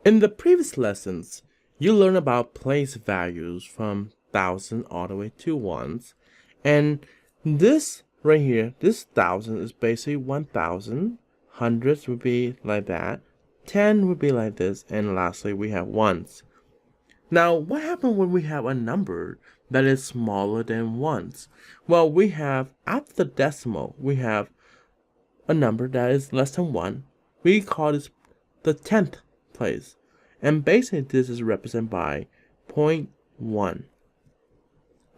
In the previous lessons, you learned about place values from 1,000 all the way to ones. And this right here, this 1,000 is basically 1,000. Hundreds would be like that. 10 would be like this. And lastly, we have ones. Now, what happens when we have a number that is smaller than ones? Well, we have, after the decimal, we have a number that is less than 1. We call this the 10th place. And basically, this is represented by 0.1.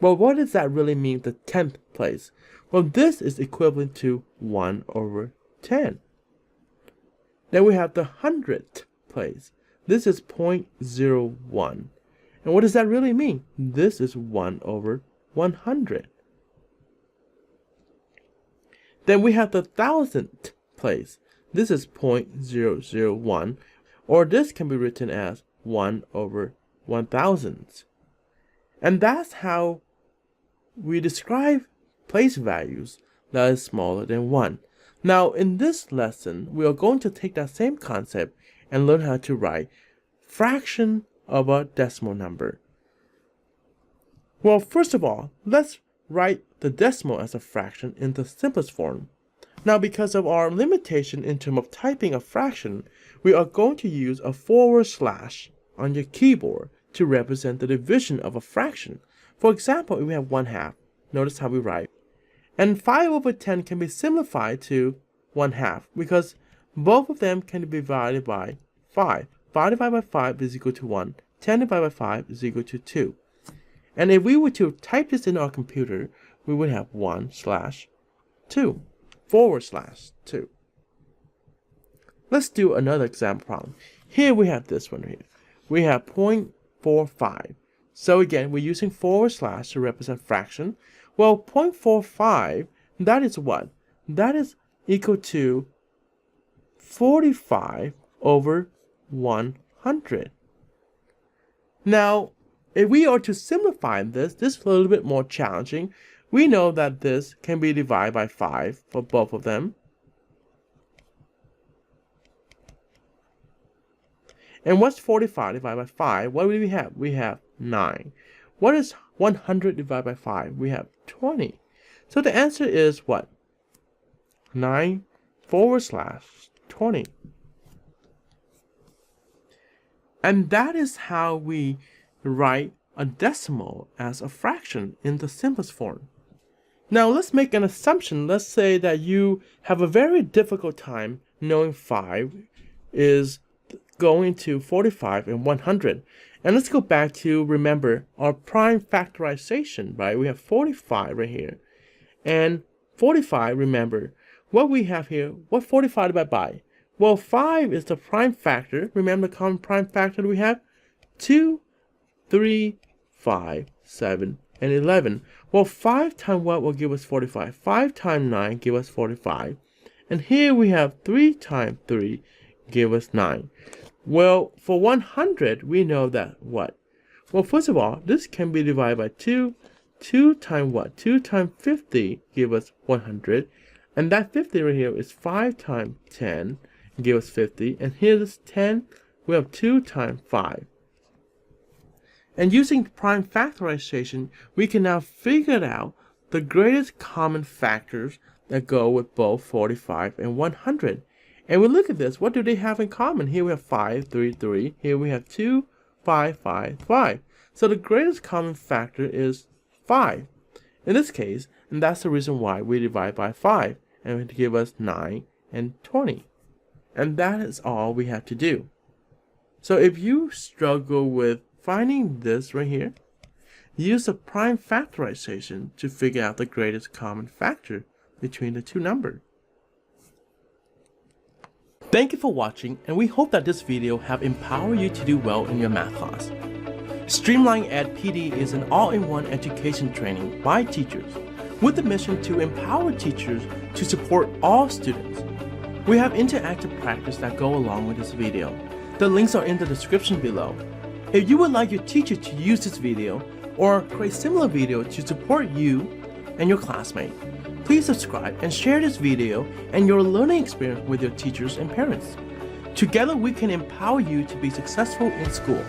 Well, what does that really mean, the 10th place? Well, this is equivalent to 1 over 10. Then we have the 100th place. This is 0.01. And what does that really mean? This is 1 over 100. Then we have the 1,000th place. This is 0.001, or this can be written as 1 over 1,000. And that's how we describe place values that is smaller than 1. Now, in this lesson, we are going to take that same concept and learn how to write fraction of a decimal number. Well, first of all, let's write the decimal as a fraction in the simplest form. Now, because of our limitation in terms of typing a fraction, we are going to use a / on your keyboard to represent the division of a fraction. For example, if we have 1/2, notice how we write. And 5 over 10 can be simplified to 1/2 because both of them can be divided by 5. 5 divided by 5 is equal to 1. 10 divided by 5 is equal to 2. And if we were to type this in our computer, we would have 1/2, /2. Let's do another example problem. Here we have this one here. We have 0.45. So again, we're using / to represent fraction. Well, 0.45, that is what? That is equal to 45 over 100. Now, if we are to simplify this is a little bit more challenging. We know that this can be divided by 5 for both of them. And what's 45 divided by 5? What do we have? We have 9. What is 100 divided by 5? We have 20. So the answer is what? 9 / 20. And that is how we write a decimal as a fraction in the simplest form. Now let's make an assumption. Let's say that you have a very difficult time knowing 5 is going to 45 and 100. And let's go back to remember our prime factorization, right? We have 45 right here. And 45, remember, what we have here, what 45 divided by? Well, 5 is the prime factor. Remember the common prime factor that we have? 2, 3, 5, 7, and 11. Well, 5 times what will give us 45? 5 times 9 give us 45. And here we have 3 times 3 give us 9. Well, for 100, we know that what? Well, first of all, this can be divided by 2. 2 times what? 2 times 50 give us 100. And that 50 right here is 5 times 10 give us 50. And here's 10. We have 2 times 5. And using prime factorization, we can now figure out the greatest common factors that go with both 45 and 100. And we look at this, what do they have in common? Here we have 5, 3, 3. Here we have 2, 5, 5, 5. So the greatest common factor is 5 in this case, and that's the reason why we divide by 5, and it give us 9 and 20. And that is all we have to do. So if you struggle with finding this right here, use the prime factorization to figure out the greatest common factor between the two numbers. Thank you for watching, and we hope that this video have empowered you to do well in your math class. Streamline Ed PD is an all-in-one education training by teachers with the mission to empower teachers to support all students. We have interactive practice that go along with this video. The links are in the description below. If you would like your teacher to use this video or create similar video to support you and your classmate, please subscribe and share this video and your learning experience with your teachers and parents. Together we can empower you to be successful in school.